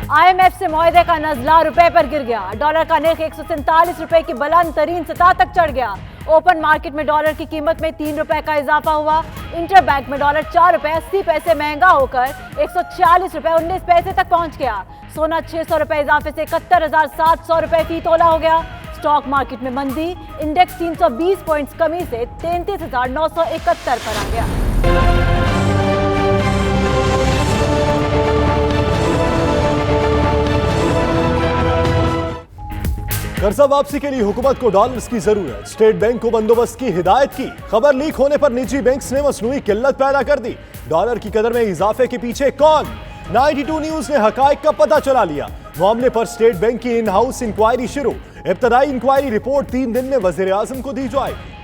IMF से मुआहदे का नज़ला रुपए पर गिर गया। डॉलर का नर्ख 147 रुपए की बुलंद तरीन सतह तक चढ़ गया। ओपन मार्केट में डॉलर की कीमत में 3 रुपए का इजाफा हुआ। इंटर बैंक में डॉलर 4 रुपए 80 पैसे महंगा होकर 146 रुपए 19 पैसे तक पहुंच गया। सोना 600 रुपए इजाफे से 71,700 रुपए फी तोला हो गया। स्टॉक मार्केट में मंदी, इंडेक्स 320 पॉइंट्स कमी से 33,971 पर आ गया। कर्जा वापसी के लिए हुकूमत को डॉलर्स की जरूरत, स्टेट बैंक को बंदोबस्त की हिदायत की। खबर लीक होने पर निजी बैंक्स ने मसनूई किल्लत पैदा कर दी। डॉलर की कदर में इजाफे के पीछे कौन? 92 न्यूज ने हकायक का पता चला लिया। मामले पर स्टेट बैंक की इन हाउस इंक्वायरी शुरू। इब्तदाई इंक्वायरी रिपोर्ट 3 दिन में वजीर आजम को दी जाएगी।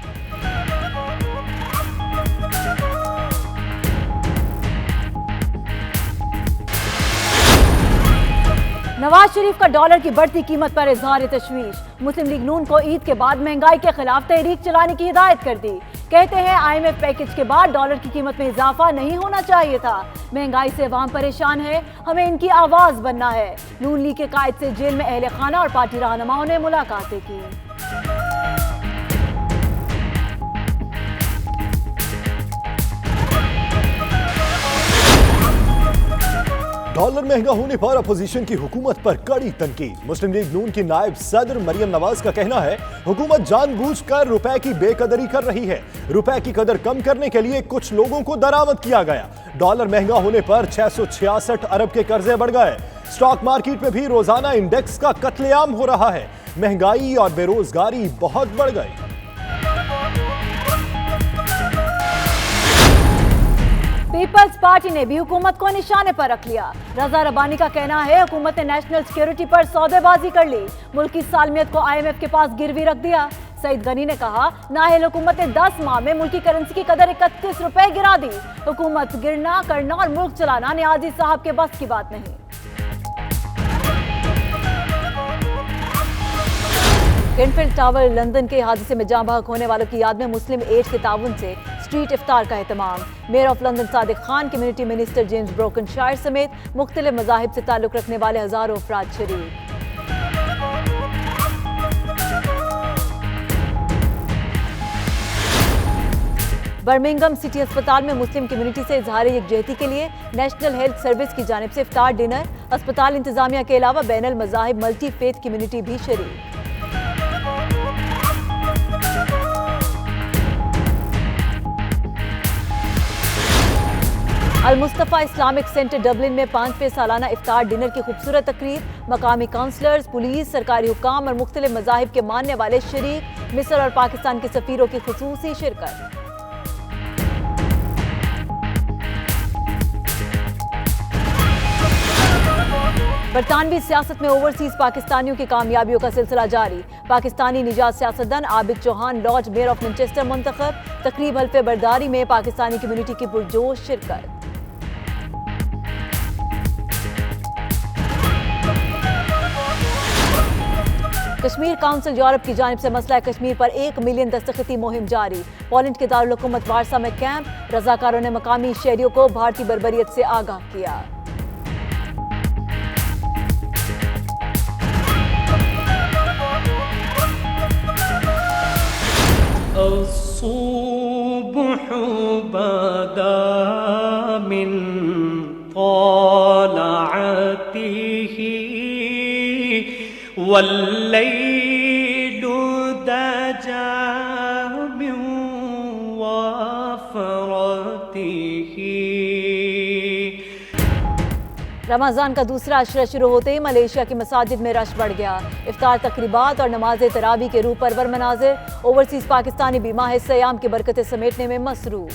नवाज शरीफ का डॉलर की बढ़ती कीमत पर इजहार तशवीश। मुस्लिम लीग नून को ईद के बाद महंगाई के खिलाफ तहरीक चलाने की हिदायत कर दी। कहते हैं IMF पैकेज के बाद डॉलर की कीमत में इजाफा नहीं होना चाहिए था। महंगाई से अवाम परेशान है, हमें इनकी आवाज बनना है। नून लीग के कायद से जेल में अहले खाना और पार्टी रहनुमाओं ने मुलाकातें की। डॉलर महंगा होने पर अपोजिशन की हुकूमत पर कड़ी तनकीद। मुस्लिम लीग नून की नायब सदर मरियम नवाज का कहना है, हुकूमत जानबूझकर रुपए की बेकदरी कर रही है। रुपए की कदर कम करने के लिए कुछ लोगों को दरामद किया गया। डॉलर महंगा होने पर 666 अरब के कर्जे बढ़ गए। स्टॉक मार्केट में भी रोजाना इंडेक्स का कत्लेआम हो रहा है। महंगाई और बेरोजगारी बहुत बढ़ गई। पीपल्स पार्टी ने भी हुकूमत को निशाने पर रख लिया। रजा रबानी का कहना है, हुकूमत ने नेशनल सिक्योरिटी पर सौदेबाजी कर ली, मुल्क की सालमियत को IMF के पास गिरवी रख दिया। सईद गनी ने कहा, नाहिल हुकूमत ने 10 माह में मुल्क की करेंसी की कदर 31 रुपए गिरा दी। हुकूमत गिरना करना और मुल्क चलाना नियाजी साहब के बस की बात नहीं। ग्रीनफील्ड टावर लंदन के हादसे में जाँ बहक होने वालों की याद में मुस्लिम एड के ताउन से स्ट्रीट इफ्तार का एहतमाम। Mayor of London Sadiq Khan, community minister James Brokenshire समेत मुख्तलिफ मज़ाहिब से ताल्लुक रखने वाले हजारों अफराद शरीक। बर्मिंघम सिटी अस्पताल में मुस्लिम कम्युनिटी से इजहार यकजहती के लिए नेशनल हेल्थ सर्विस की जानिब से इफ्तार डिनर। अस्पताल इंतजामिया के अलावा बैनुल मज़ाहिब मल्टी फेथ कम्युनिटी भी शरीक। अल मुस्तफ़ा इस्लामिक सेंटर डबलिन में 5वें सालाना इफ्तार डिनर की खूबसूरत तकरीब। मकामी काउंसलर्स, पुलिस, सरकारी हुक्काम और मुख्तलिफ मज़ाहिब के मानने वाले शरीक। मिस्र और पाकिस्तान के सफीरों की खुसूसी शिरकत। बरतानवी सियासत में ओवरसीज पाकिस्तानियों की कामयाबियों का सिलसिला जारी। पाकिस्तानी निजात सियासतदान Abid Chauhan lord mayor of Manchester मुंतखब। तकरीब हल्फे बरदारी में पाकिस्तानी कम्युनिटी की पुरजोश शिरकत। कश्मीर काउंसिल यूरोप की जानिब से मसला कश्मीर पर 1 मिलियन दस्तखती मुहिम जारी। पोलैंड के दारुल हुकूमत वारसा में कैंप। रजाकारों ने मकामी शहरियों को भारतीय बर्बरियत से आगाह किया। الصبح بدا من طلعته والليل دجى من وفرته। रमजान का दूसरा अशरा शुरू होते ही मलेशिया की मसाजिद में रश बढ़ गया। इफ्तार तकरीबात और नमाज तरावी के रूह परवर मनाजिर। ओवरसीज पाकिस्तानी भी माह सयाम की बरकतें समेटने में मसरूफ।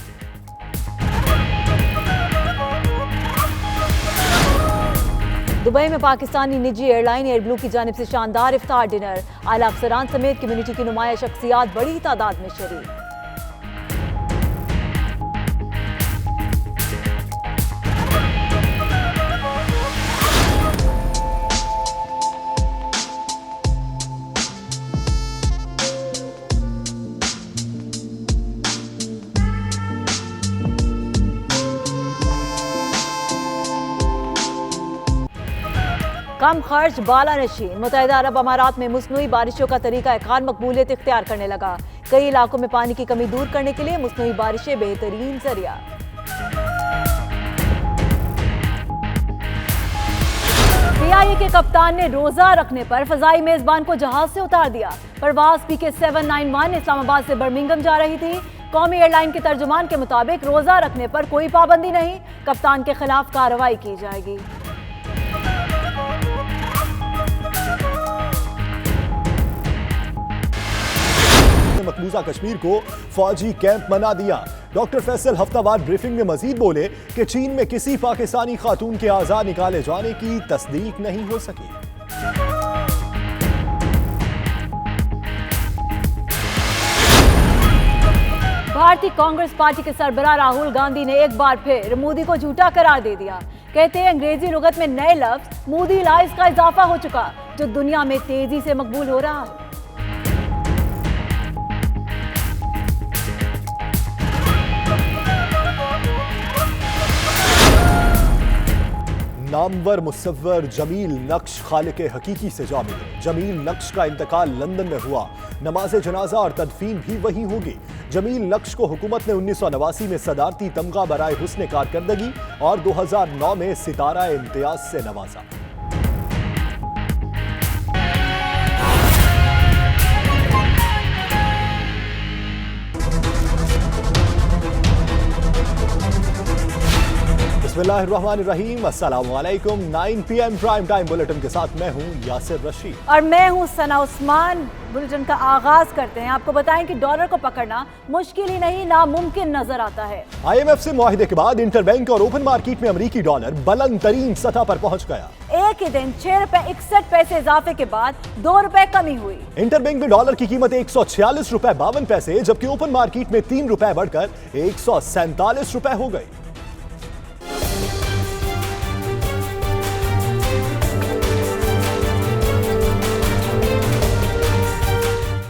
दुबई में पाकिस्तानी निजी एयरलाइन एयर ब्लू की जानिब से शानदार इफ्तार डिनर। आला अफसरान समेत कम्युनिटी की नुमाया शख्सियात बड़ी तादाद में शरीक। कम खर्च बाला नशीन। मुत्तहिदा अरब अमारात में मसनूई बारिशों का तरीका कार मकबूलियत इख्तियार करने लगा। कई इलाकों में पानी की कमी दूर करने के लिए मसनूई बारिशें बेहतरीन जरिया। PIA के कप्तान ने रोजा रखने पर फजाई मेजबान को जहाज से उतार दिया। परवाज PK 791 इस्लामाबाद से बर्मिंघम जा रही थी। कौमी एयरलाइन के तर्जुमान के मुताबिक रोजा रखने पर कोई पाबंदी नहीं, कप्तान के खिलाफ कार्रवाई की जाएगी। मकबूजा कश्मीर को फौजी कैंप बना दिया। डॉक्टर फैसल हफ्तावार ब्रीफिंग में मजीद बोले कि चीन में किसी पाकिस्तानी खातून के आजाद निकाले जाने की तस्दीक नहीं हो सकी। भारतीय कांग्रेस पार्टी के सरबराह राहुल गांधी ने एक बार फिर मोदी को झूठा करार दे दिया। कहते हैं अंग्रेजी लुगत में नए लफ्ज मोदी लाइज का इजाफा हो चुका, जो दुनिया में तेजी से मकबूल हो रहा है। नामवर मुसव्वर जमील नक्श खालिक हकीकी से जा मिले। जमील नक्श का इंतकाल लंदन में हुआ। नमाज जनाजा और तदफीन भी वहीं होगी। जमील नक्श को हुकूमत ने 1989 में सदारती तमगा बराए हुस्न कारकर्दगी और 2009 में सितारा इम्तियाज से नवाजा। बिस्मिल्लाहिर्रहमानिर्रहीम, अस्सलामुअलैकुम। 9 PM प्राइम टाइम बुलेटिन के साथ मैं हूं यासिर रशीद और मैं हूं सना उस्मान। बुलेटिन का आगाज करते हैं। आपको बताएं कि डॉलर को पकड़ना मुश्किल ही नहीं नामुमकिन नजर आता है। IMF से मुआहिदे के बाद इंटरबैंक और ओपन मार्केट में अमरीकी डॉलर बुलंद तरीन सतह पर पहुंच गया। एक ही दिन 6 रुपए 61 पैसे इजाफे के बाद 2 रुपए कमी हुई। इंटरबैंक में डॉलर की कीमत 146 रुपए 52 पैसे, जबकि ओपन मार्केट में 3 रुपए बढ़कर 147 रुपए हो गई।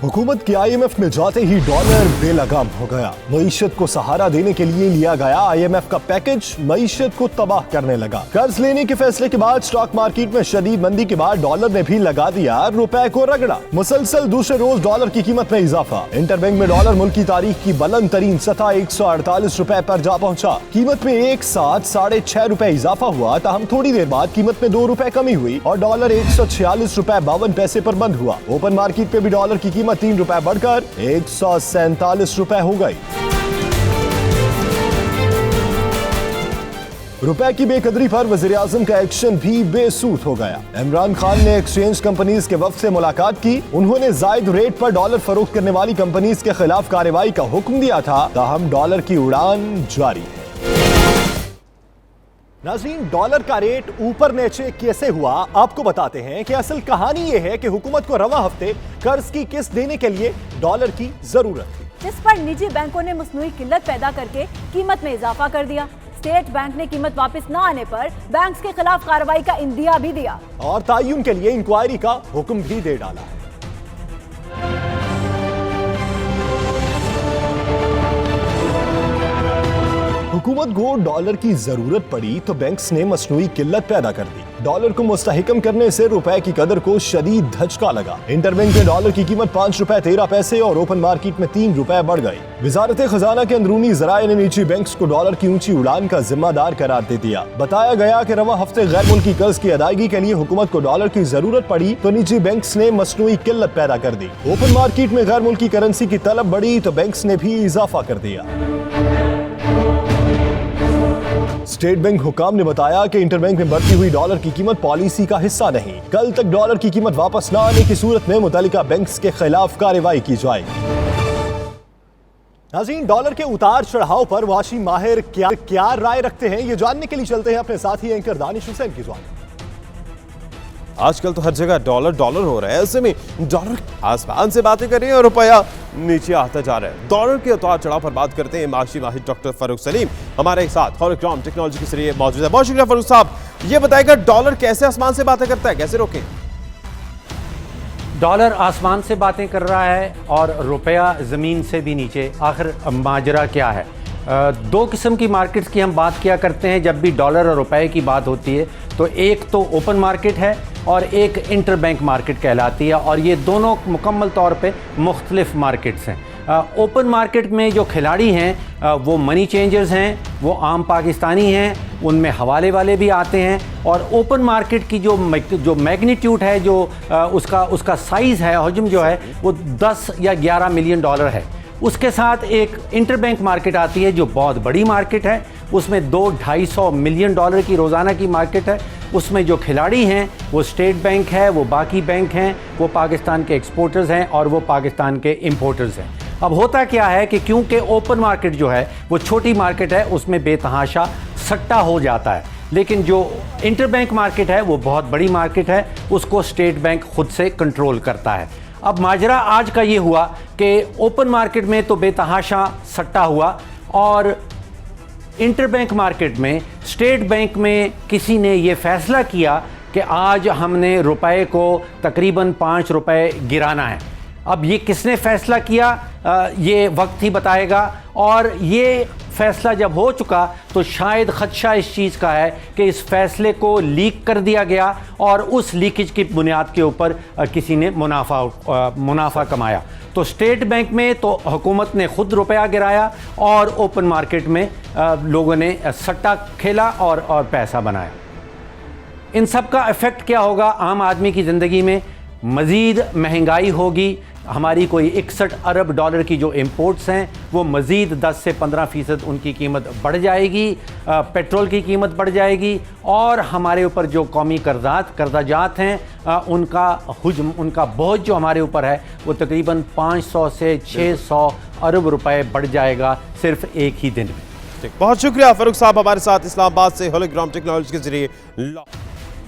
हुकूमत की IMF में जाते ही डॉलर बेलगाम हो गया। मईशत को सहारा देने के लिए लिया गया IMF का पैकेज मईशत को तबाह करने लगा। कर्ज लेने के फैसले के बाद स्टॉक मार्केट में शदीद मंदी के बाद डॉलर ने भी लगा दिया रुपए को रगड़ा। मुसलसल दूसरे रोज डॉलर की कीमत में इजाफा। इंटरबैंक में डॉलर मुल्क की तारीख की बुलंद तरीन सतह 148 रुपए पर जा पहुंचा। कीमत में एक साथ 6.5 रुपए इजाफा हुआ, ताहम थोड़ी देर बाद कीमत में 2 रुपए कमी हुई और डॉलर 146 रुपए 52 पैसे पर बंद हुआ। ओपन मार्केट पे भी डॉलर की कीमत 3 रुपए बढ़कर 147 रुपए हो गई। रुपए की बेकदरी पर वजीर आजम का एक्शन भी बेसूत हो गया। इमरान खान ने एक्सचेंज कंपनीज के वफ्द से मुलाकात की। उन्होंने जायद रेट पर डॉलर फरोख्त करने वाली कंपनीज के खिलाफ कार्रवाई का हुक्म दिया था, ताहम डॉलर की उड़ान जारी है। नाज़रीन, डॉलर का रेट ऊपर नीचे कैसे हुआ आपको बताते हैं कि असल कहानी यह है कि हुकूमत को रवा हफ्ते कर्ज की किस्त देने के लिए डॉलर की जरूरत थी, जिस पर निजी बैंकों ने मसनूई किल्लत पैदा करके कीमत में इजाफा कर दिया। स्टेट बैंक ने कीमत वापस न आने पर बैंक्स के खिलाफ कार्रवाई का इंदिया भी दिया और तय्युन के लिए इंक्वायरी का हुक्म भी दे डाला है। हुकूमत को डॉलर की जरूरत पड़ी तो बैंक्स ने मसनूई किल्लत पैदा कर दी। डॉलर को मुस्तहिकम करने से रुपए की कदर को शदीद धचका लगा। इंटरबैंक में डॉलर की कीमत 5 रुपए 13 पैसे और ओपन मार्केट में 3 रुपए बढ़ गई। वजारत खजाना के अंदरूनी जराये ने निजी बैंक्स को डॉलर की ऊंची उड़ान का जिम्मेदार करार दे दिया। बताया गया कि रवा हफ्ते गैर मुल्की कर्ज की अदायगी के लिए हुकूमत को डॉलर की जरूरत पड़ी तो निजी बैंक्स ने मसनूई किल्लत पैदा कर दी। ओपन मार्केट में गैर मुल्की करेंसी की तलब बढ़ी तो बैंक्स ने भी इजाफा कर दिया। स्टेट बैंक हुकाम ने बताया कि इंटरबैंक में बढ़ती हुई डॉलर की कीमत पॉलिसी का हिस्सा नहीं। कल तक डॉलर की कीमत वापस न आने की सूरत में मुतल्लिका बैंक्स के खिलाफ कार्रवाई की जाएगी। नाज़रीन, डॉलर के उतार चढ़ाव पर वाशी माहिर क्या राय रखते हैं, ये जानने के लिए चलते हैं अपने साथी एंकर दानिश हुसैन की जानिब। आजकल तो हर जगह डॉलर डॉलर हो रहा है, ऐसे में डॉलर आसमान से बातें कर रही है और रुपया नीचे आता जा रहा है। डॉलर के उतार चढ़ाव पर बात करते हैं माशी माहिर डॉक्टर फारूक सलीम हमारे साथ हॉलोग्राम टेक्नोलॉजी के जरिए मौजूद है। बहुत शुक्रिया फारूक साहब, ये बताएगा डॉलर कैसे आसमान से बातें करता है, कैसे रोकें? डॉलर आसमान से बातें कर रहा है और रुपया ज़मीन से भी नीचे। आखिर माजरा क्या है? दो किस्म की मार्केट्स की हम बात किया करते हैं जब भी डॉलर और रुपए की बात होती है, तो एक तो ओपन मार्केट है और एक इंटर बैंक मार्केट कहलाती है, और ये दोनों मुकम्मल तौर पे मुख्तलिफ मार्केट्स हैं। ओपन मार्केट में जो खिलाड़ी हैं वो मनी चेंजर्स हैं, वो आम पाकिस्तानी हैं, उनमें हवाले वाले भी आते हैं, और ओपन मार्केट की जो मैग्नीट्यूड है, जो उसका साइज़ है, हजम जो है, वो 10 या 11 मिलियन डॉलर है। उसके साथ एक इंटरबैंक मार्केट आती है जो बहुत बड़ी मार्केट है, उसमें 200-250 मिलियन डॉलर की रोज़ाना की मार्केट है। उसमें जो खिलाड़ी हैं वो स्टेट बैंक है, वो बाकी बैंक हैं, वो पाकिस्तान के एक्सपोर्टर्स हैं और वो पाकिस्तान के इंपोर्टर्स हैं। अब होता क्या है कि क्योंकि ओपन मार्केट जो है वो छोटी मार्केट है, उसमें बेतहाशा सट्टा हो जाता है, लेकिन जो इंटरबैंक मार्केट है वो बहुत बड़ी मार्केट है, उसको स्टेट बैंक खुद से कंट्रोल करता है। अब माजरा आज का ये हुआ कि ओपन मार्केट में तो बेतहाशा सट्टा हुआ, और इंटरबैंक मार्केट में स्टेट बैंक में किसी ने ये फैसला किया कि आज हमने रुपए को तकरीबन 5 रुपए गिराना है। अब ये किसने फ़ैसला किया ये वक्त ही बताएगा, और ये फ़ैसला जब हो चुका तो शायद ख़दशा इस चीज़ का है कि इस फ़ैसले को लीक कर दिया गया और उस लीकेज की बुनियाद के ऊपर किसी ने मुनाफा कमाया। तो स्टेट बैंक में तो हुकूमत ने ख़ुद रुपया गिराया, और ओपन मार्केट में लोगों ने सट्टा खेला और पैसा बनाया। इन सब का इफ़ेक्ट क्या होगा आम आदमी की ज़िंदगी में? मज़ीद महंगाई होगी, हमारी कोई 61 अरब डॉलर की जो इंपोर्ट्स हैं वो मज़ीद 10 से 15% उनकी कीमत बढ़ जाएगी, पेट्रोल की कीमत बढ़ जाएगी, और हमारे ऊपर जो कौमी कर्जात हैं उनका बोझ जो हमारे ऊपर है वो तकरीबन 500 से 600 अरब रुपए बढ़ जाएगा सिर्फ एक ही दिन में। बहुत शुक्रिया फारूक साहब, हमारे साथ इस्लामाबाद से होलोग्राम टेक्नोलॉजी के जरिए।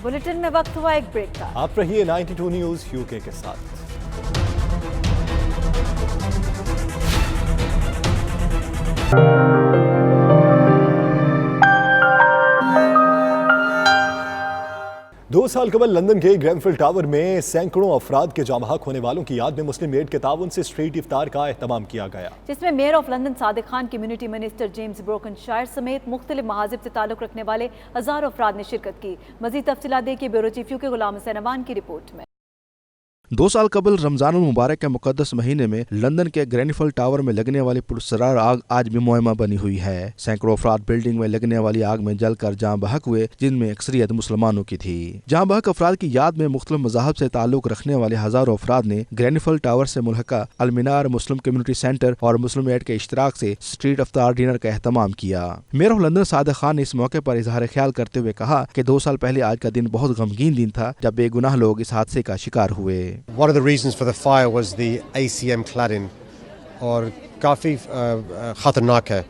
बुलेटिन में वक्त हुआ एक ब्रेक का। आप रहिए 92 न्यूज़ यूके के साथ। दो साल कबल लंदन के ग्रेनफिल टावर में सैकड़ों अफराद के जाम हक होने वालों की याद में मुस्लिम एड के ताउन से स्ट्रीट इफ्तार का एहतमाम किया गया, जिसमें mayor of London Sadiq Khan, community minister James Brokenshire समेत मुख्तलिफ महाजिब से ताल्लुक रखने वाले हजारों अफराद ने शिरकत की। मजीद तफसीलात देखिए bureau chief UK Ghulam Hussain Awan की रिपोर्ट में। 2 साल कबल रमजानुल मुबारक के मुकद्दस महीने में लंदन के ग्रेनिफल टावर में लगने वाली पुरस्रार आग आज भी मुहिमा बनी हुई है। सैकड़ों अफराद बिल्डिंग में लगने वाली आग में जलकर जाँ बहक हुए, जिनमें अक्सरियत मुसलमानों की थी। जाँ बहक अफराद की याद में मुख्तलिफ मज़ाहब से ताल्लुक रखने वाले हजारों अफराद ने ग्रेनिफल टावर से मुल्हका अलमीनार मुस्लिम कम्युनिटी सेंटर और मुस्लिम एड के इश्तराक से स्ट्रीट इफ्तार डिनर का एहतमाम किया। Mayor of London Sadiq Khan ने इस मौके पर इजहार ख्याल करते हुए कहा कि 2 साल पहले आज का दिन बहुत गमगीन दिन था जब बेगुनाह लोग इस हादसे का शिकार हुए। One of the reasons for the fire was the ACM cladding, और काफ़ी ख़तरनाक है।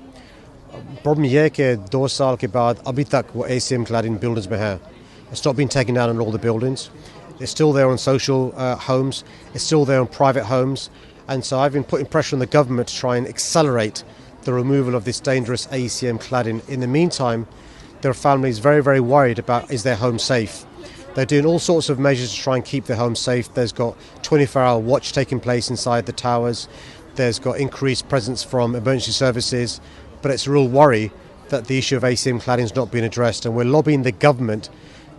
प्रॉब्लम यह है कि 2 साल के बाद अभी तक वो ACM cladding buildings में है। It's not been taken down on all the buildings. It's still there on social homes. It's still there on private homes. And so I've been putting pressure on the government to try and accelerate the removal of this dangerous ACM cladding. In the meantime, there are families very, very worried about is their home safe. They're doing all sorts of measures to try and keep their home safe. There's got 24-hour watch taking place inside the towers. There's got increased presence from emergency services. But it's a real worry that the issue of ACM cladding has not been addressed. And we're lobbying the government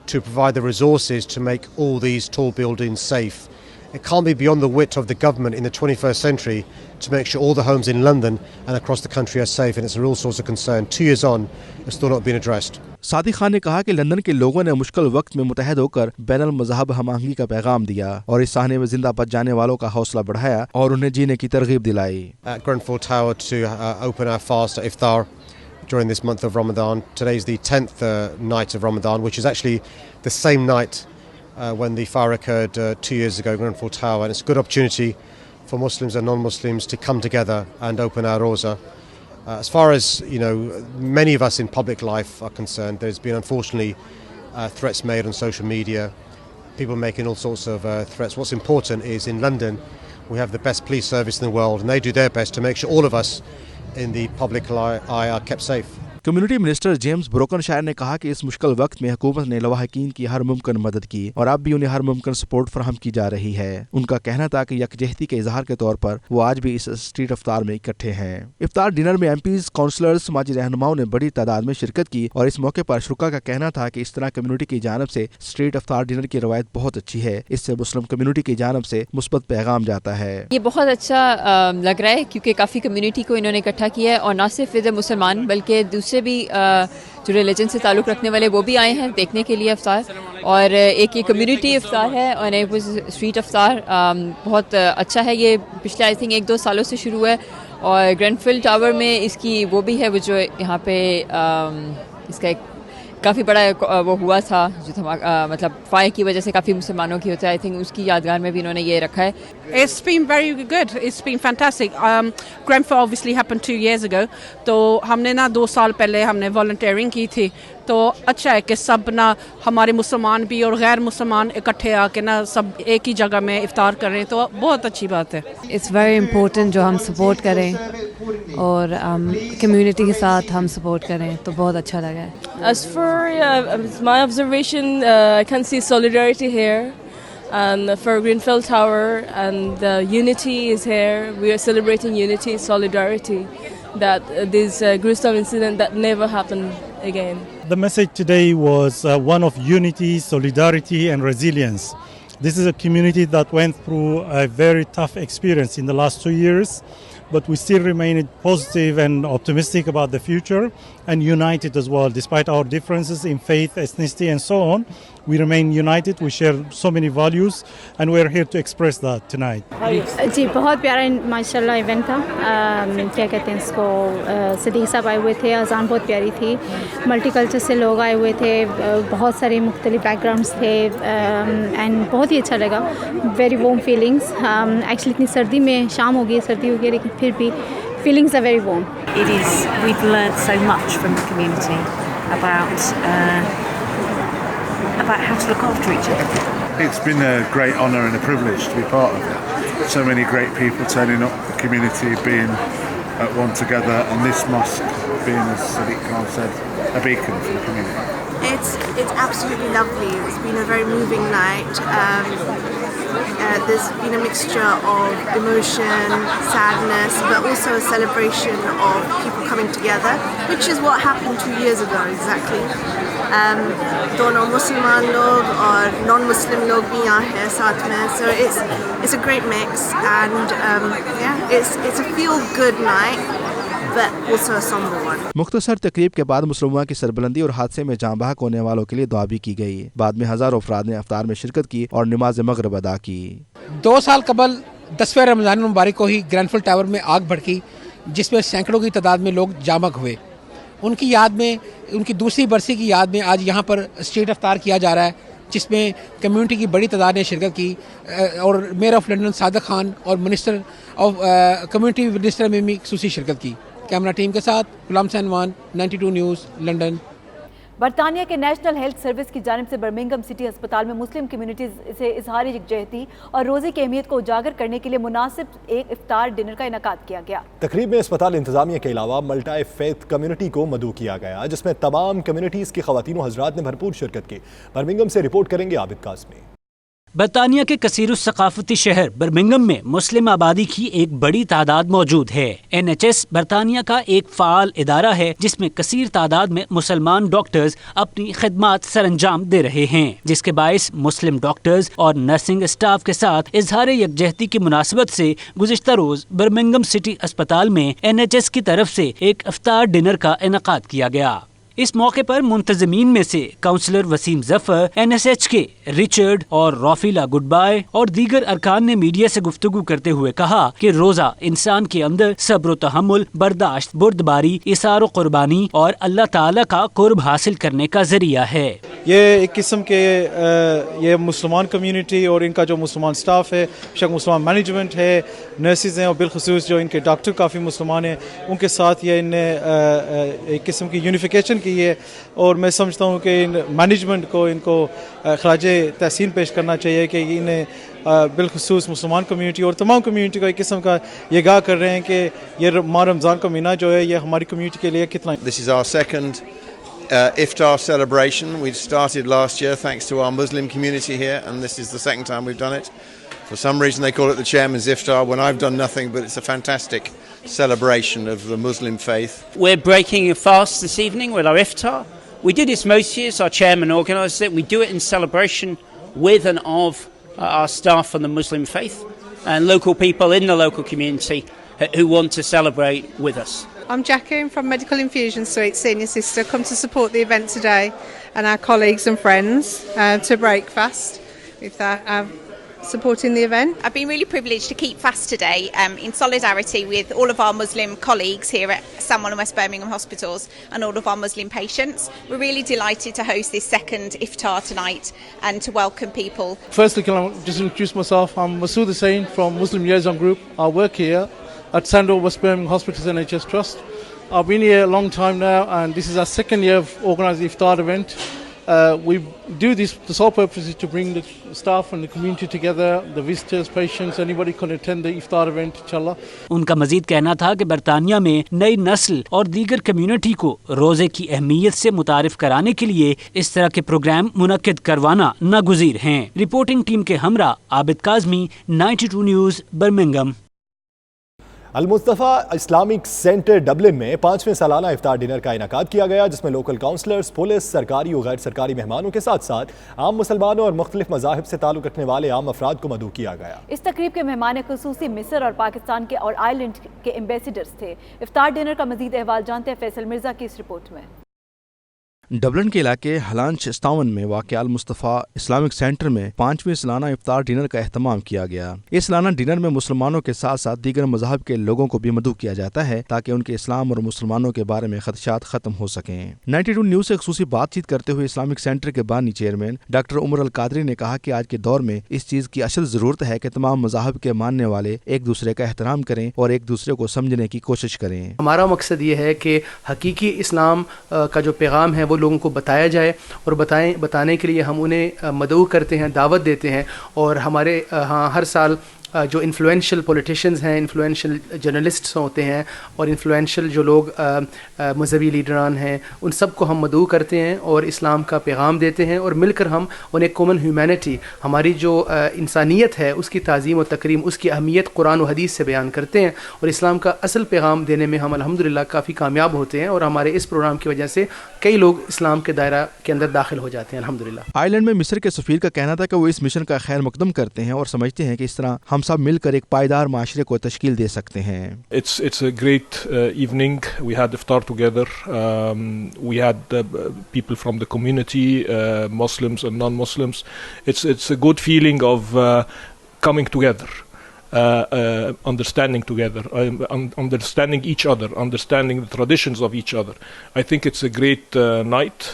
to provide the resources to make all these tall buildings safe. It can't be beyond the wit of the government in the 21st century to make sure all the homes in London and across the country are safe, and it's a real source of concern. 2 years on, it's still not been addressed. Sadiq Khan ने कहा कि London के लोगों ने मुश्किल वक्त में मुतहद होकर बैनुल मज़हब हमआहंगी का पैगाम दिया और इस साहने में जिंदा बच जाने वालों का हौसला बढ़ाया और उन्हें जीने की तरगीब दिलाई। At Grenfell Tower to open our fast at iftar during this month of Ramadan. Today's the 10th night of Ramadan, which is actually the same night when the fire occurred 2 years ago, Grenfell Tower, and it's a good opportunity for Muslims and non-Muslims to come together and open our roza. As far as many of us in public life are concerned, there's been unfortunately threats made on social media, people making all sorts of threats. What's important is in London we have the best police service in the world, and they do their best to make sure all of us in the public eye are kept safe. Community minister James Brokenshire ने कहा कि इस मुश्किल वक्त में हुकूमत ने लवाहकीन की हर मुमकिन मदद की और अब भी उन्हें हर मुमकिन सपोर्ट फराहम की जा रही है। उनका कहना था कि यकजहती के इजहार के तौर पर वो आज भी इस स्ट्रीट इफ्तार में इकट्ठे हैं। इफ्तार डिनर में एमपीज, काउंसलर्स, समाजी रहनुमाओं ने बड़ी तादाद में शिरकत की और इस मौके पर शुरा का कहना था कि इस तरह कम्युनिटी की जानब से स्ट्रीट इफ्तार डिनर की रवायत बहुत अच्छी है। इससे मुस्लिम कम्युनिटी की जानब से मुस्बत पैगाम जाता है। ये बहुत अच्छा लग रहा है क्योंकि काफ़ी कम्युनिटी को इन्होंने इकट्ठा किया है और ना सिर्फ इधर मुसलमान बल्कि दूसरे भी जो रिलीजन से ताल्लुक़ रखने वाले वो भी आए हैं देखने के लिए इफ्तार। और एक ये कम्युनिटी इफ्तार है और एक स्ट्रीट इफ्तार बहुत अच्छा है। ये पिछले आई थिंक 1-2 सालों से शुरू है और ग्रैंडफील्ड टावर में इसकी वो भी है, वो जो यहाँ पे इसका एक काफ़ी बड़ा वो हुआ था जो मतलब फायर की वजह से काफ़ी मुसलमानों की होता है। आई थिंक उसकी यादगार में भी इन्होंने ये रखा है। It's been very good. It's been fantastic. Grenfell obviously happened 2 years ago. तो हमने ना 2 साल पहले हमने वॉलंटियरिंग की थी। तो अच्छा है कि सब ना हमारे मुसलमान भी और गैर मुसलमान इकट्ठे आके ना सब एक ही जगह में इफ्तार कर रहे हैं, तो बहुत अच्छी बात है। It's very important जो हम सपोर्ट करें और कम्युनिटी के साथ हम सपोर्ट करें, तो बहुत अच्छा लगा है। As for my observation, I can see solidarity here. And for Grenfell Tower, and unity is here. We are celebrating unity, solidarity, that this gruesome incident that never happened again. The message today was one of unity, solidarity and resilience. This is a community that went through a very tough experience in the last 2 years, but we still remain positive and optimistic about the future and united as well. Despite our differences in faith, ethnicity and so on, we remain united. We share so many values and we are here to express that tonight. जी बहुत प्यारा माशाल्लाह event था। क्या कहते हैं इसको, सदीक साहब आए हुए थे, अजान बहुत प्यारी थी, मल्टी कल्चर से लोग आए हुए थे, बहुत सारे मुख्तलिफ बैकग्राउंड्स थे एंड बहुत ही अच्छा लगा। Very warm feelings. एक्चुअली इतनी सर्दी में शाम हो गई, सर्दी हो गई, लेकिन फिर भी feelings are very warm. It is. We've learned so much from the community about how to look after each other. It's been a great honour and a privilege to be part of it. So many great people turning up, the community being at one together, and this mosque being, as Sadiq Khan said, a beacon for the community. It's absolutely lovely. It's been a very moving night. There's been a mixture of emotion, sadness, but also a celebration of people coming together, which is what happened 2 years ago exactly. दोनों मुसलमान लोग और non-Muslim लोग भी यहाँ हैं साथ में, so it's a great mix and yeah, it's a feel-good night. मुख्तसर तकरीब के बाद मुसलमान की सरबलंदी और हादसे में जाँ बहक होने वालों के लिए दुआ भी की गई। बाद में हजारों अफराद ने इफ्तार में शिरकत की और नमाज मगरिब अदा की। 2 साल कबल 10वें रमज़ान मुबारक को ही ग्रैंडफील्ड टावर में आग भड़की, जिसमें सैकड़ों की तादाद में लोग जामक हुए। उनकी याद में, उनकी दूसरी बरसी की याद में आज यहाँ पर स्ट्रीट इफ्तार किया जा रहा है, जिसमें कम्युनिटी की बड़ी तादाद ने शिरकत की और mayor of London Sadiq Khan और मिनिस्टर ऑफ कम्युनिटी मिनिस्टर में भी खुसूसी शिरकत की। कैमरा टीम के साथ गुलाम सैनवान, 92 न्यूज़, लंदन। बरतानिया के नेशनल हेल्थ सर्विस की जानिब से बर्मिंघम सिटी अस्पताल में मुस्लिम कम्युनिटीज़ से इजहार यकजहती और रोज़ी की अहमियत को उजागर करने के लिए मुनासिब एक इफ्तार डिनर का इनेकाद किया गया। तकरीब में अस्पताल इंतजामिया के अलावा मल्टी फेथ कम्युनिटी को मदऊ किया गया, जिसमें तमाम कम्युनिटीज़ की ख़वातीन व हज़रात ने भरपूर शिरकत की। बर्मिंघम से रिपोर्ट करेंगे आबिद काज़मी। बरतानिया के कसीर सकाफती शहर बर्मिंघम में मुस्लिम आबादी की एक बड़ी तादाद मौजूद है। NHS बरतानिया का एक फ़ाल इदारा है जिसमें कसीर तादाद में मुसलमान डॉक्टर्स अपनी खिदमात सरंजाम दे रहे हैं, जिसके बायस मुस्लिम डॉक्टर्स और नर्सिंग स्टाफ के साथ इजहार यकजहती की मुनासिबत से गुज़िश्ता रोज बर्मिंघम सिटी अस्पताल में NHS की तरफ से एक इफ्तार डिनर का इनेकाद किया गया। इस मौके पर मुंतज़मीन में से काउंसलर वसीम जफर, NSH के रिचर्ड और रॉफीला गुडबाय और दीगर अरकान ने मीडिया से गुफ्तगू करते हुए कहा कि रोजा इंसान के अंदर सब्र तहम्मुल, बर्दाश्त, बुर्दबारी, इसार कुर्बानी और अल्लाह ताला का कुर्ब हासिल करने का जरिया है। ये एक किस्म के ये मुसलमान कम्युनिटी और इनका जो मुसलमान स्टाफ है, बेशक मुसलमान मैनेजमेंट है, नर्सिस हैं और बिलखुसूस जो इनके डॉक्टर काफ़ी मुसलमान हैं, उनके साथ ये इनने एक किस्म की यूनिफिकेशन की की है, और मैं समझता हूँ कि इन मैनेजमेंट को इनको खराज तहसीन पेश करना चाहिए कि इन्हें बिलखुसूस मुसलमान कम्यूनिटी और तमाम कम्यूनिटी को एक किस्म का ये गा कर रहे हैं कि ये माह रमज़ान का महीना जो है ये हमारी कम्यूनिटी के लिए कितना. This is our second iftar celebration. We started last year thanks to our Muslim community here, and this is the second time we've done it. For some reason they call it the chairman's iftar when I've done nothing, but it's a fantastic celebration of the Muslim faith. We're breaking a fast this evening with our iftar. We do this most years, our chairman organised it. We do it in celebration with and of our staff from the Muslim faith and local people in the local community who want to celebrate with us. I'm Jackie, I'm from Medical Infusion Suite, senior sister, come to support the event today and our colleagues and friends to break fast with that. Supporting the event. I've been really privileged to keep fast today in solidarity with all of our Muslim colleagues here at San Juan and West Birmingham hospitals and all of our Muslim patients. We're really delighted to host this second iftar tonight and to welcome people. Firstly, can I just introduce myself? I'm Masood Hussain from Muslim Liaison Group. I work here at San Juan West Birmingham Hospitals NHS Trust. I've been here a long time now, and this is our second year of organising the iftar event. We do this, the sole purpose is to bring the staff and the community together, the visitors, patients, anybody can attend the iftar event, inshallah. उनका मजीद कहना था कि बरतानिया में नई नस्ल और दीगर कम्युनिटी को रोजे की अहमियत से मुतारिफ कराने के लिए इस तरह के प्रोग्राम मुनक्किद करवाना नागुज़ीर हैं. रिपोर्टिंग टीम के हमरा Abid Kazmi, 92 news, Birmingham. Al-Mustafa Islamic centre Dublin में 5वें सालाना इफ्तार डिनर का इनेकाद किया गया, जिसमें लोकल काउंसलर्स, पुलिस, सरकारी और गैर सरकारी मेहमानों के साथ साथ आम मुसलमानों और मुख्तलिफ मज़ाहिब से ताल्लुक़ रखने वाले आम अफराद को मदऊ किया गया. इस तकरीब के मेहमान खुसूसी मिस्र और पाकिस्तान के और आयरलैंड के एम्बेसडर्स थे. इफ्तार डिनर का मजीद अहवाल जानते हैं फैसल मिर्जा की इस रिपोर्ट में. डबलिन के इलाके हलांच स्तावन में वाक़ अल मुस्तफ़ा इस्लामिक सेंटर में 5वें सालाना इफ्तार डिनर का अहतमाम किया गया. इस सालाना डिनर में मुसलमानों के साथ साथ दीगर मज़हब के लोगों को भी मदऊ किया जाता है ताकि उनके इस्लाम और मुसलमानों के बारे में खदशात ख़त्म हो सकें. 92 न्यूज़ से ख़ुसूसी बातचीत करते हुए इस्लामिक सेंटर के बानी चेयरमैन डॉक्टर उमर अल कादरी ने कहा कि आज के दौर में इस चीज़ की असल ज़रूरत है कि तमाम मज़हब के मानने वाले एक दूसरे का एहतराम करें और एक दूसरे को समझने की कोशिश करें. हमारा मकसद ये है कि हकीकी इस्लाम का जो पैगाम है वो लोगों को बताया जाए और बताने के लिए हम उन्हें मदऊ करते हैं, दावत देते हैं. और हमारे हर साल जो इन्फ्लुएंशियल पॉलिटिशियंस हैं, इन्फ्लुएंशियल जर्नलिस्ट्स होते हैं और इन्फ्लुएंशियल जो लोग मजहबी लीडरान हैं, उन सब को हम मदऊ करते हैं और इस्लाम का पैगाम देते हैं और मिलकर हम उन्हें कॉमन ह्यूमैनिटी, हमारी जो इंसानियत है उसकी ताज़ीम और तकरीम, उसकी अहमियत कुरान और हदीस से बयान करते हैं और इस्लाम का असल पैगाम देने में हम अल्हम्दुलिल्लाह काफ़ी कामयाब होते हैं और हमारे इस प्रोग्राम की वजह से कई लोग इस्लाम के दायरा के अंदर दाखिल हो जाते हैं अल्हम्दुलिल्लाह. आयरलैंड में मिस्र के सफ़ीर का कहना था कि वो इस मिशन का खैर मकदम करते हैं और समझते हैं कि इस तरह हम सब मिलकर एक पायदार माशरे को तश्कील दे सकते हैं. It's a great evening. We had iftar together. We had people from the community, Muslims and non-Muslims. It's a good feeling of coming together. Understanding together, understanding each other, understanding the traditions of each other. I think it's a great night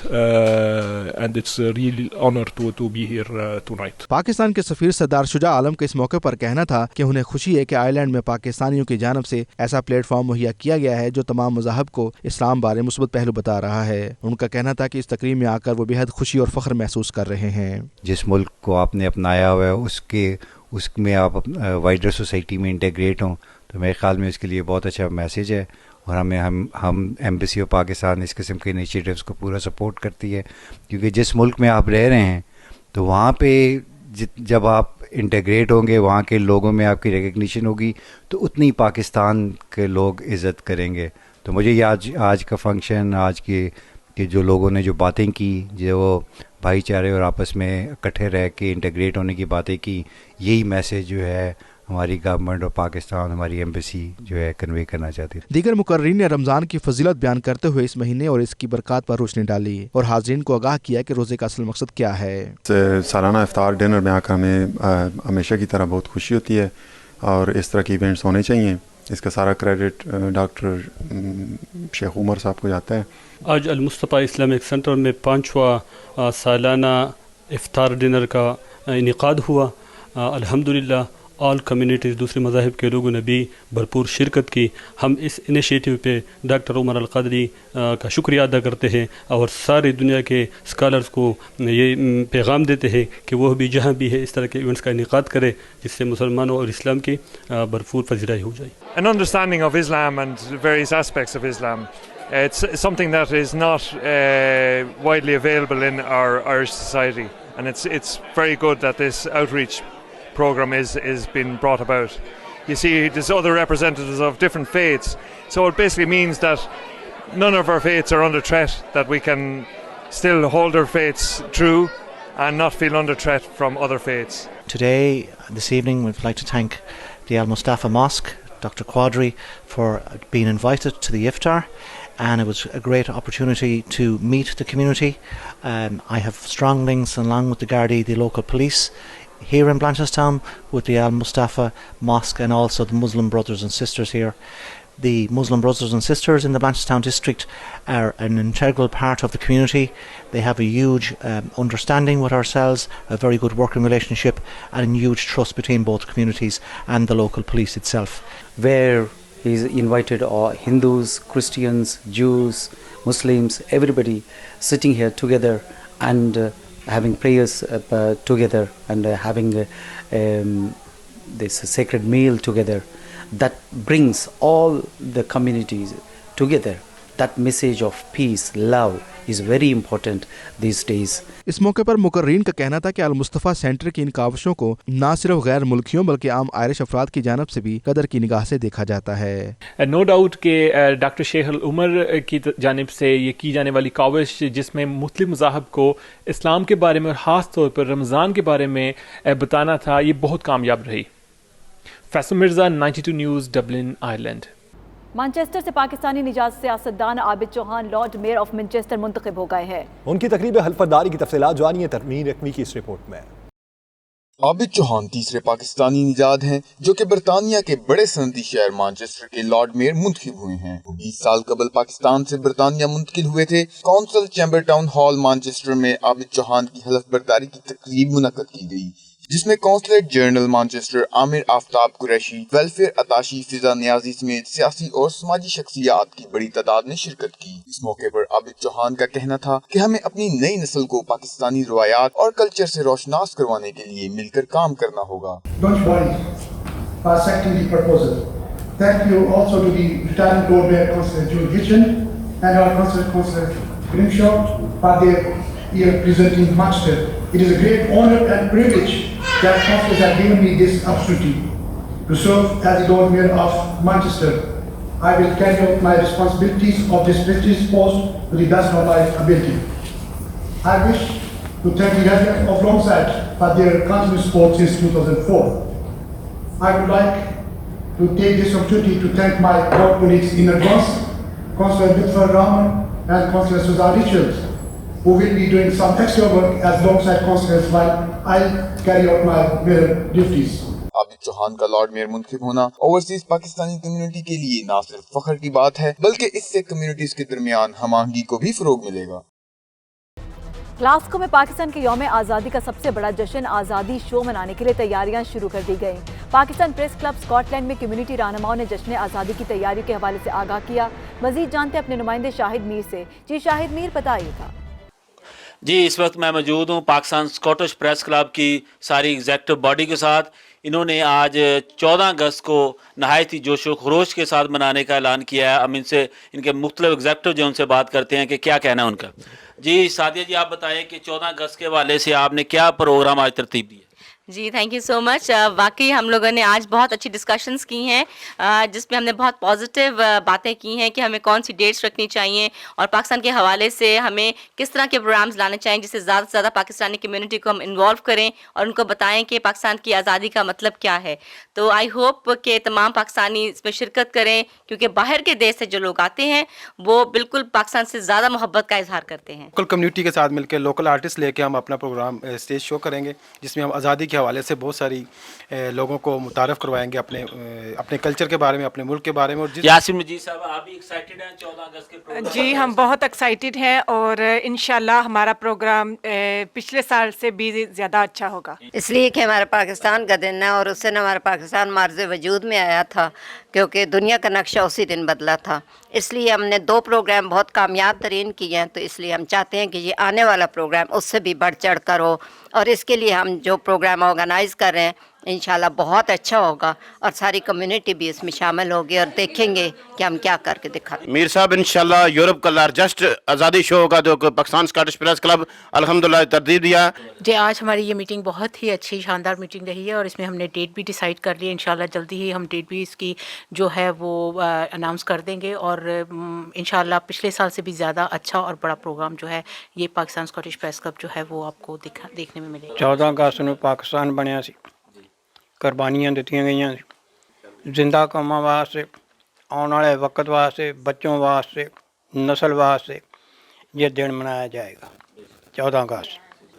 and it's a real honor to be here tonight. Pakistan के सफीर सरदार शुजा आलम का इस मौके पर कहना था कि उन्हें खुशी है कि आयरलैंड में पाकिस्तानियों की जानब से ऐसा प्लेटफॉर्म मुहैया किया गया है जो तमाम मज़हब को इस्लाम बारे मुस्बत पहलू बता रहा है. उनका कहना था कि इस तकरीब में आकर वो बेहद खुशी और फ़ख्र महसूस कर रहे हैं. जिस मुल्क को आपने अपनाया हुआ है उसमें आप वाइडर सोसाइटी में इंटीग्रेट हों, तो मेरे ख्याल में इसके लिए बहुत अच्छा मैसेज है. और हम एम्बेसी ऑफ पाकिस्तान इस किस्म के इनिशिएटिव्स को पूरा सपोर्ट करती है, क्योंकि जिस मुल्क में आप रह रहे हैं तो वहाँ पे जब आप इंटीग्रेट होंगे, वहाँ के लोगों में आपकी रिकग्निशन होगी, तो उतनी पाकिस्तान के लोग इज़्ज़त करेंगे. तो मुझे ये आज का फंक्शन, आज के जो लोगों ने जो बातें की, जो भाईचारे और आपस में इकट्ठे रह के इंटीग्रेट होने की बातें की, यही मैसेज जो है हमारी गवर्नमेंट और पाकिस्तान, हमारी एम्बेसी जो है कन्वे करना चाहती है. दीगर मुकर्रीन ने रमज़ान की फजीलत बयान करते हुए इस महीने और इसकी बरकत पर रोशनी डाली और हाज़रीन को आगाह किया कि रोज़े का असल मकसद क्या है. सालाना इफ्तार डिनर में आकर हमें हमेशा की तरह बहुत खुशी होती है और इस तरह के इवेंट्स होने चाहिए. इसका सारा क्रेडिट डॉक्टर शेख उमर साहब को जाता है. आज अल-मुस्तफ़ा इस्लामिक सेंटर में 5वां सालाना इफ्तार डिनर का इनेकाद हुआ. अल्हम्दुलिल्लाह ऑल कम्युनिटीज़ दूसरे मज़ाहिब के लोगों ने भी भरपूर शिरकत की। हम इस इनिशिएटिव पे डॉक्टर उमर अल-क़ादरी का शुक्रिया अदा करते हैं और सारी दुनिया के स्कॉलर्स को ये पैगाम देते हैं कि वो भी जहाँ भी है इस तरह के इवेंट्स का इनेकाद करे, जिससे मुसलमानों और इस्लाम की भरपूर पजीराई हो जाए। An understanding of Islam and various aspects of Islam. It's something that is not widely available in our Irish society, and it's very good that this outreach program is been brought about. You see, there's other representatives of different faiths, so it basically means that none of our faiths are under threat, that we can still hold our faiths true and not feel under threat from other faiths. Today, this evening, we'd like to thank the Al Mustafa Mosque, Dr. Quadri, for being invited to the iftar, and it was a great opportunity to meet the community. I have strong links along with the Gardaí, the local police, here in Blanchardstown with the Al Mustafa Mosque and also the Muslim brothers and sisters here. The Muslim brothers and sisters in the Blanchardstown district are an integral part of the community. They have a huge understanding with ourselves, a very good working relationship, and a huge trust between both communities and the local police itself. Where he's invited Hindus, Christians, Jews, Muslims, everybody sitting here together and having prayers together and having this sacred meal together. That brings all the communities together. That message of peace, love is very important these days. इस मौके पर मुकर्रीन का कहना था कि अल Mustafa centre की इन काविशों को न सिर्फ गैर मुल्कियों बल्कि आम आयरिश अफराद की जानब से भी कदर की निगाह से देखा जाता है। नो डाउट कि डॉक्टर शेख अल उमर की जानिब से ये की जाने वाली काविश जिसमें मुख्तलिफ मज़ाहब को इस्लाम के बारे में और ख़ास तौर पर रमज़ान के बारे में बताना था, ये बहुत कामयाब रही। Faisal Mirza, 92 news, Dublin, Ireland. Manchester से पाकिस्तानी निजात सियासतदान Abid Chauhan lord mayor of Manchester मुंतखब हो गए हैं। उनकी तकरीब हल्फबर्दारी की तफसीलात जानिए तनवीर अकवी की इस रिपोर्ट में। आबिद चौहान तीसरे पाकिस्तानी निजात हैं जो कि बरतानिया के बड़े सनती शहर मैनचेस्टर के लॉर्ड मेयर मुंतखब हुए हैं। वो 20 साल कबल पाकिस्तान से बरतानिया मुंतकिल हुए थे। Council chamber town hall Manchester में आबिद चौहान की हल्फबर्दारी की तकरीब मुनक्कद की गई, जिसमें consular general Manchester Aamir Aftab Qureshi, welfare attache Fiza Niazi समेत सियासी और समाजी शख्सियात की बड़ी तादाद ने शिरकत की। इस मौके पर आबिद चौहान का कहना था कि हमें अपनी नई नस्ल को पाकिस्तानी रवायात और कल्चर से रोशनास करवाने के लिए मिलकर काम करना होगा। Don't worry for accepting the proposal. Thank you also to the retiring Lord Mayor Councillor June Hitchen and our Councillor Grimshaw for their year presenting Manchester. It is a great honor and privilege that councillors have given me this opportunity to serve as the Lord Mayor of Manchester. I will carry out my responsibilities of this prestigious post to the best of my ability. I wish to thank the residents of Longside for their continuous support since 2004. I would like to take this opportunity to thank my board colleagues in advance, Councillor Lutfer Rahman and Councillor Suzanne Richards, who will be doing some extra work as Longside councillors while I carry out my mayor duties. Abid Chauhan का Lord mayor मुंतखब होना overseas Pakistani community के लिए न सिर्फ फख्र की बात है बल्कि इससे कम्युनिटीज के दरमियान हमआहंगी को भी फरोग मिलेगा। ग्लासगो में पाकिस्तान के यौम आज़ादी का सबसे बड़ा जश्न आज़ादी शो मनाने के लिए तैयारियां शुरू कर दी गई। पाकिस्तान प्रेस क्लब स्कॉटलैंड में कम्युनिटी रहनुमाओं ने जश्न आज़ादी की तैयारियों के हवाले से आगाह किया। मजीद जानते अपने नुमाइंदे शाहिद मीर से। जी शाहिद मीर, बताइए था। जी, इस वक्त मैं मौजूद हूँ पाकिस्तान स्कॉटिश प्रेस क्लब की सारी एग्जेक्टिव बॉडी के साथ। इन्होंने आज 14 अगस्त को नहायत ही जोशो खरोश के साथ मनाने का ऐलान किया है। हम इनसे इनके मुख्तलिफ एग्जेक्टिव जो उनसे बात करते हैं कि क्या कहना है उनका। जी सादिया जी, आप बताएं कि 14 अगस्त के हवाले से आपने क्या प्रोग्राम आज तरतीब दिया? जी थैंक यू सो मच। वाकई हम लोगों ने आज बहुत अच्छी डिस्कशंस की हैं जिसमें हमने बहुत पॉजिटिव बातें की हैं कि हमें कौन सी डेट्स रखनी चाहिए और पाकिस्तान के हवाले से हमें किस तरह के प्रोग्राम्स लाने चाहिए जिससे ज़्यादा से ज़्यादा पाकिस्तानी कम्युनिटी को हम इन्वॉल्व करें और उनको बताएं कि पाकिस्तान की आज़ादी का मतलब क्या है। तो आई होप कि तमाम पाकिस्तानी इसमें शिरकत करें क्योंकि बाहर के देश से जो लोग आते हैं वो बिल्कुल पाकिस्तान से ज़्यादा मोहब्बत का इजहार करते हैं। लोकल कम्युनिटी के साथ मिलकर लोकल आर्टिस्ट लेके हम अपना प्रोग्राम स्टेज शो करेंगे जिसमें हम आज़ादी के के हवाले से बहुत सारी लोगों को मुतारफ़ करवाएंगे अपने कल्चर के बारे में, अपने मुल्क के बारे में। और यासिन मजीद साहब, आप भी एक्साइटेड हैं 14 अगस्त के प्रोग्राम? जी, हम बहुत एक्साइटेड हैं और इंशाल्लाह हमारा प्रोग्राम पिछले साल से भी ज़्यादा अच्छा होगा। इसलिए कि हमारा पाकिस्तान का दिन है और उस दिन हमारा पाकिस्तान मार्ज़ वजूद में आया था, क्योंकि दुनिया का नक्शा उसी दिन बदला था। इसलिए हमने 2 प्रोग्राम बहुत कामयाब तरीन किए हैं, तो इसलिए हम चाहते हैं कि ये आने वाला प्रोग्राम उससे भी बढ़ चढ़ कर हो, और इसके लिए हम जो प्रोग्राम ऑर्गेनाइज़ कर रहे हैं इंशाल्लाह बहुत अच्छा होगा और सारी कम्युनिटी भी इसमें शामिल होगी और देखेंगे कि हम क्या करके दिखाते। मीर साहब, इंशाल्लाह यूरोप का लार्जेस्ट आज़ादी शो होगा जो पाकिस्तान स्कॉटिश प्रेस क्लब अल्हम्दुलिल्लाह तरतीब दिया। जी, आज हमारी ये मीटिंग बहुत ही अच्छी शानदार मीटिंग रही है और इसमें हमने डेट भी डिसाइड कर ली। इंशाल्लाह जल्दी ही हम डेट भी इसकी जो है वो अनाउंस कर देंगे और इंशाल्लाह पिछले साल से भी ज़्यादा अच्छा और बड़ा प्रोग्राम जो है ये पाकिस्तान स्कॉटिश प्रेस क्लब जो है वो आपको देखने में मिलेगा। 14 अगस्त ਨੂੰ ਪਾਕਿਸਤਾਨ ਬਣਿਆ ਸੀ, ਕੁਰਬਾਨੀਆਂ ਦਿੱਤੀਆਂ ਗਈਆਂ ਸੀ, ਜ਼ਿੰਦਾ ਕੌਮਾਂ ਵਾਸਤੇ, ਆਉਣ ਵਾਲੇ ਵਕਤ ਵਾਸਤੇ, ਬੱਚੋਂ ਵਾਸਤੇ, नस्ल वास्ते ये दिन मनाया जाएगा 14 अगस्त।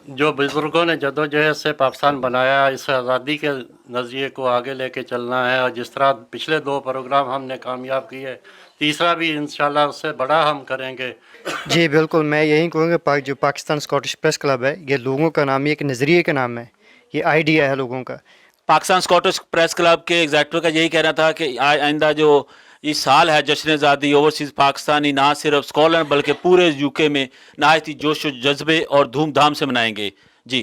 जो बुज़ुर्गों ने जदोजहद से पाकिस्तान बनाया, इस आज़ादी के नज़रिए को आगे लेके चलना है और जिस तरह पिछले 2 प्रोग्राम हमने कामयाब किए, तीसरा भी इंशाल्लाह उससे बड़ा हम करेंगे। जी बिल्कुल, मैं यही कहूँगा जो पाकिस्तान स्कॉटिश प्रेस क्लब है ये लोगों का नाम, एक नज़रिए का नाम है, ये आइडिया है लोगों का। पाकिस्तान स्कॉटिश प्रेस क्लब के एग्जेक्टिव का यही कहना था कि आइंदा जो इस साल है जश्न आज़ादी ओवरसीज़ पाकिस्तानी ना सिर्फ स्कॉटलैंड बल्कि पूरे यूके में नहायत ही जोश व जज्बे और धूमधाम से मनाएंगे। जी,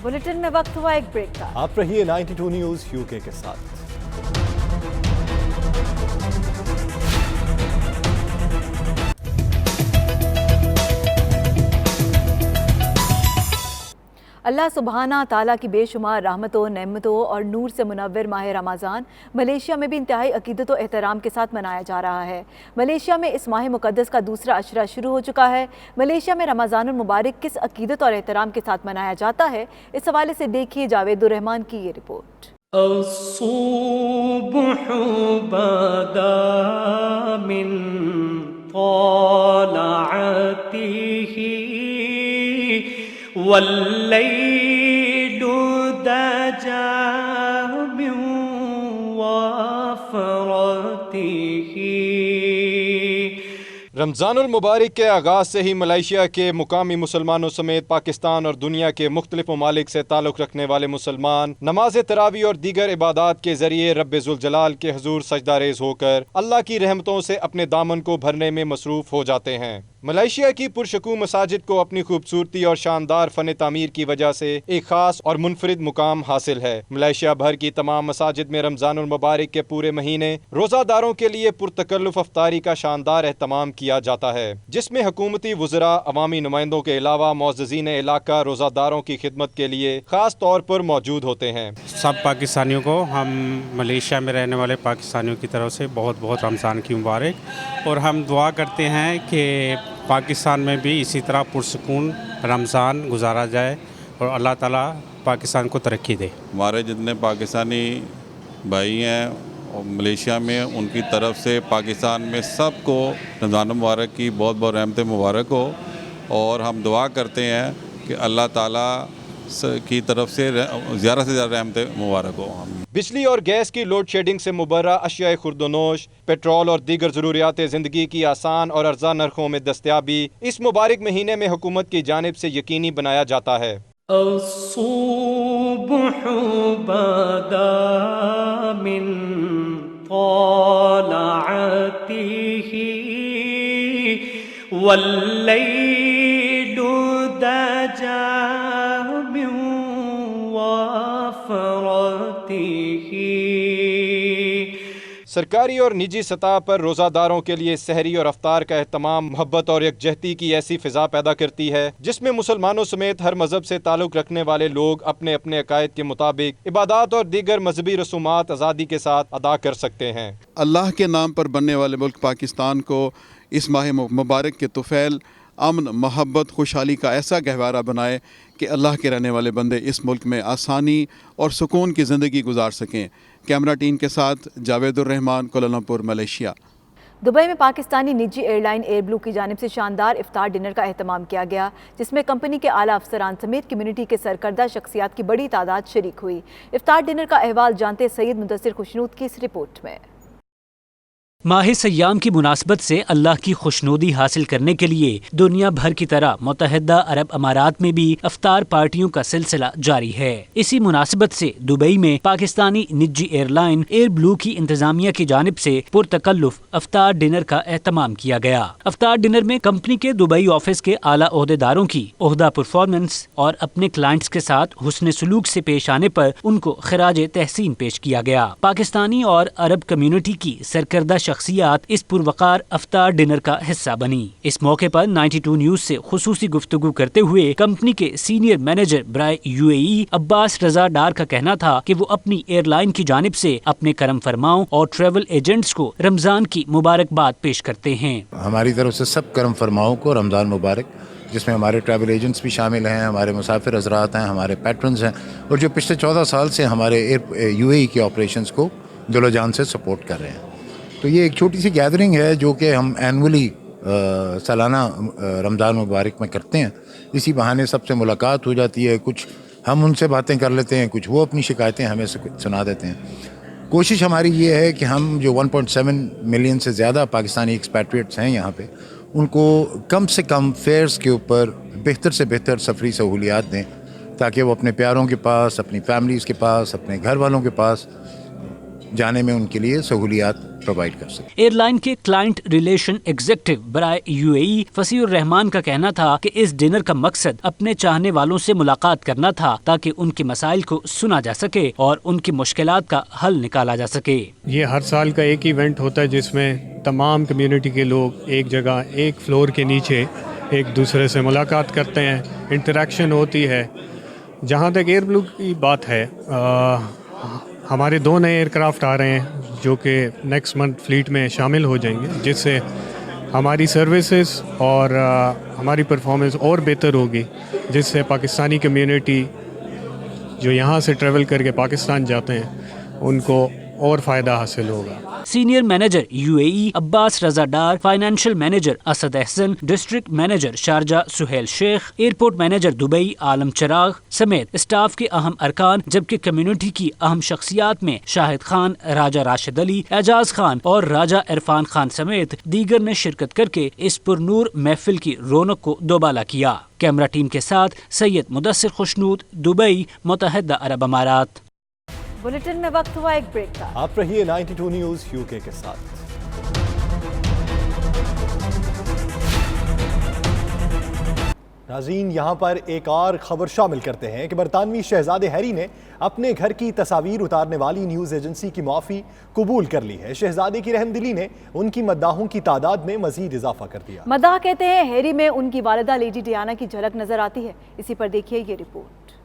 बुलेटिन में वक्त हुआ एक ब्रेक का। आप रहिए 92 न्यूज़ यूके के साथ। अल्लाह सुबहाना ताला की बेशुमार रहमतों, नेमतों और नूर से मुनव्वर माह रमज़ान मलेशिया में भी इंतहाई अकीदत और एहतराम के साथ मनाया जा रहा है। मलेशिया में इस माह मुक़द्दस का दूसरा अशरा शुरू हो चुका है। मलेशिया में रमज़ानुल मुबारक किस अकीदत और एहतराम के साथ मनाया जाता है, इस हवाले से देखिए जावेदुर रहमान की ये रिपोर्ट। والليل دجى من وفرته। रमज़ानुल मुबारक के आगाज़ से ही मलेशिया के मुकामी मुसलमानों समेत पाकिस्तान और दुनिया के मुख्तलिफ ममालिक से ताल्लुक़ रखने वाले मुसलमान नमाज तरावी और दीगर इबादात के ज़रिए रब्बे ज़ुल जलाल के हुज़ूर सजदारेज़ होकर अल्लाह की रहमतों से अपने दामन को भरने में मसरूफ़ हो जाते हैं। मलेशिया की पुरशकू मसाजिद को अपनी खूबसूरती और शानदार फ़न तामीर की वजह से एक ख़ास और मुनफरिद मुकाम हासिल है। मलेशिया भर की तमाम मसाजिद में रमज़ानुल मुबारक के पूरे महीने रोज़ादारों के लिए पुरतकल्लुफ़ अफ्तारी का शानदार एहतमाम किया जाता है, जिसमें हुकूमती वुज़रा, अवामी नुमाइंदों के अलावा मुअज़्ज़िज़ीन इलाका रोज़ादारों की खिदमत के लिए ख़ास तौर पर मौजूद होते हैं। सब पाकिस्तानियों को, हम मलेशिया में रहने वाले पाकिस्तानियों की तरफ से बहुत बहुत रमज़ान की मुबारक, और हम दुआ करते हैं कि पाकिस्तान में भी इसी तरह पुरसकून रमज़ान गुजारा जाए और अल्लाह ताला पाकिस्तान को तरक्की दे। हमारे जितने पाकिस्तानी भाई हैं और मलेशिया में, उनकी तरफ से पाकिस्तान में सबको रमज़ान मुबारक की बहुत बहुत रहमतें मुबारक हो, और हम दुआ करते हैं कि अल्लाह ताला की तरफ से ज़्यादा रहमतें मुबारक हो। बिजली और गैस की लोड शेडिंग से मुबर्रा अशियाए खुर्दनोश, पेट्रोल और दीगर ज़रूरियात ज़िंदगी की आसान और अर्जा नरखों में दस्तयाबी इस मुबारक महीने में हुकूमत की जानिब से यकीनी बनाया जाता है। सरकारी और निजी सतह पर रोज़ादारों के लिए सहरी और अफ्तार का एहतमाम मोहब्बत और यकजहती की ऐसी फ़िज़ा पैदा करती है जिसमें मुसलमानों समेत हर मज़हब से ताल्लुक़ रखने वाले लोग अपने अपने अकायद के मुताबिक इबादत और दीगर मजहबी रसूमात आज़ादी के साथ अदा कर सकते हैं। अल्लाह के नाम पर बनने वाले मुल्क पाकिस्तान को इस माह मुबारक के तुफ़ैल अमन, मोहब्बत, खुशहाली का ऐसा गहवारा बनाए कि अल्लाह के रहने वाले बंदे इस मुल्क में आसानी और सुकून की ज़िंदगी गुजार सकें। कैमरा टीम के साथ जावेदुर रहमान, कोलालमपुर, मलेशिया। दुबई में पाकिस्तानी निजी एयरलाइन एयर ब्लू की जानिब से शानदार इफ्तार डिनर का एहतमाम किया गया, जिसमें कंपनी के आला अफसरान समेत कम्युनिटी के सरकर्दा शख्सियात की बड़ी तादाद शरीक हुई। इफ्तार डिनर का अहवाल जानते सैयद मुदस्सिर खुशनूद की इस रिपोर्ट में। माह सयाम की मुनासबत से अल्लाह की खुशनुदी हासिल करने के लिए दुनिया भर की तरह मुत्तहिदा अरब अमारात में भी अफ्तार पार्टियों का सिलसिला जारी है। इसी मुनासबत से दुबई में पाकिस्तानी निजी एयरलाइन एयर ब्लू की इंतजामिया की जानिब से पुरतकल्लुफ अफ्तार डिनर का एहतमाम किया गया। अफ्तार डिनर में कंपनी के दुबई ऑफिस के आला ओहदेदारों की ओहदा परफॉर्मेंस और अपने क्लाइंट्स के साथ हुस्न सलूक से पेश आने पर उनको खराज तहसीन पेश किया गया। पाकिस्तानी और अरब कम्युनिटी की सरकर्दा शख्सियात इस पुरवकार अफ्तार डिनर का हिस्सा बनी। इस मौके पर 92 न्यूज से खुसूसी गुफ्तगू करते हुए कंपनी के सीनियर मैनेजर बराए यूएई अब्बास रजा डार का कहना था कि वो अपनी एयरलाइन की जानिब से अपने करम फरमाओं और ट्रेवल एजेंट्स को रमजान की मुबारकबाद पेश करते हैं। हमारी तरफ से सब करम फरमाओं को रमजान मुबारक, जिसमें हमारे ट्रैवल एजेंट्स भी शामिल हैं, हमारे मुसाफिर हजरात हैं, हमारे पैट्रन्स हैं और जो पिछले 14 साल से हमारे यूएई के ऑपरेशंस को दिलो जान से सपोर्ट कर रहे हैं। तो ये एक छोटी सी गैदरिंग है जो कि हम एनुअली सालाना रमज़ान मुबारक में करते हैं। इसी बहाने सबसे मुलाकात हो जाती है, कुछ हम उनसे बातें कर लेते हैं, कुछ वो अपनी शिकायतें हमें सुना देते हैं। कोशिश हमारी ये है कि हम जो 1.7 मिलियन से ज़्यादा पाकिस्तानी एक्सपैट्रिएट्स हैं यहाँ पे, उनको कम से कम फेयर्स के ऊपर बेहतर से बेहतर सफरी सहूलियात दें, ताकि वो अपने प्यारों के पास, अपनी फैमिलीज़ के पास, अपने घर वालों के पास जाने में उनके लिए सहूलियात प्रोवाइड कर सकें। एयरलाइन के क्लाइंट रिलेशन एग्जीक्यूटिव बराए यूएई फसीउर रहमान का कहना था कि इस डिनर का मकसद अपने चाहने वालों से मुलाकात करना था, ताकि उनके मसाइल को सुना जा सके और उनकी मुश्किलात का हल निकाला जा सके। ये हर साल का एक इवेंट होता है जिसमें तमाम कम्युनिटी के लोग एक जगह एक फ्लोर के नीचे एक दूसरे से मुलाकात करते हैं, इंटरेक्शन होती है। जहाँ तक एयर ब्लू की बात है, हमारे 2 नए एयरक्राफ्ट आ रहे हैं जो कि नेक्स्ट मंथ फ्लीट में शामिल हो जाएंगे, जिससे हमारी सर्विसेज और हमारी परफॉर्मेंस और बेहतर होगी, जिससे पाकिस्तानी कम्युनिटी जो यहाँ से ट्रैवल करके पाकिस्तान जाते हैं उनको और फ़ायदा हासिल होगा। Senior manager UAE Abbas Raza Dar, financial manager Asad Ahsan, district manager Sharjah Sohail Sheikh, airport manager Dubai Alam Chiragh समेत स्टाफ के अहम अरकान, जबकि कम्युनिटी की अहम शख्सियात में शाहिद खान, राजा राशिद अली, एजाज खान और राजा इरफान खान समेत दीगर ने शिरकत करके इस पुरनूर महफिल की रौनक को दोबाला किया। कैमरा टीम के साथ सैयद मुदस्सिर खुशनूद, दुबई, मुत्तहिदा अरब अमारात। बुलेटिन में वक्त हुआ एक ब्रेक का। आप रहिए 92 न्यूज यूके के साथ। नाज़रीन, यहाँ पर एक और खबर शामिल करते हैं कि बरतानवी शहजादे हैरी ने अपने घर की तस्वीर उतारने वाली न्यूज़ एजेंसी की माफ़ी कबूल कर ली है। शहजादे की रहमदिली ने उनकी मद्दाहों की तादाद में मजीद इजाफा कर दिया। मद्दाह कहते हैं हैरी में उनकी वालिदा लेडी डियाना की झलक नजर आती है। इसी पर देखिए ये रिपोर्ट।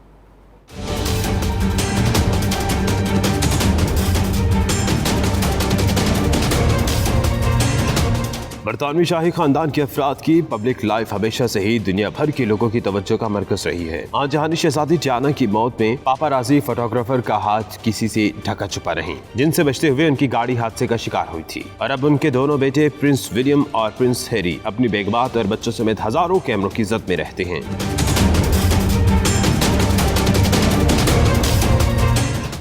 बरतानवी शाही खानदान के अफराद की पब्लिक लाइफ हमेशा से ही दुनिया भर के लोगों की तवज्जो का मरकज रही है। आज जहानी शहजादी डियाना की मौत में पापाराजी फोटोग्राफर का हाथ किसी से ढका छुपा रही, जिनसे बचते हुए उनकी गाड़ी हादसे का शिकार हुई थी। और अब उनके दोनों बेटे प्रिंस विलियम और प्रिंस हैरी अपनी बेगमात और बच्चों समेत हजारों कैमरों की इज्जत में रहते हैं।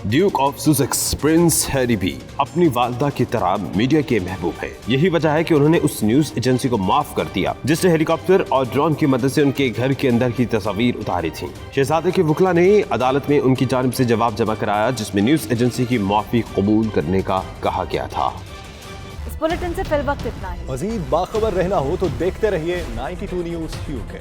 Duke of Sussex Prince Harry भी अपनी वालदा की तरह मीडिया के महबूब है। यही वजह है कि उन्होंने उस न्यूज एजेंसी को माफ कर दिया जिसने हेलीकॉप्टर और ड्रोन की मदद से उनके घर के अंदर की तस्वीर उतारी थी। शहजादे के वकील ने अदालत में उनकी जानिब से जवाब जमा कराया, जिसमें न्यूज एजेंसी की माफी कबूल करने का कहा गया था। इस बुलेटिन से फिल वक्त इतना ही। मजीद बाखबर रहना हो तो देखते रहिए 92 न्यूज यूके।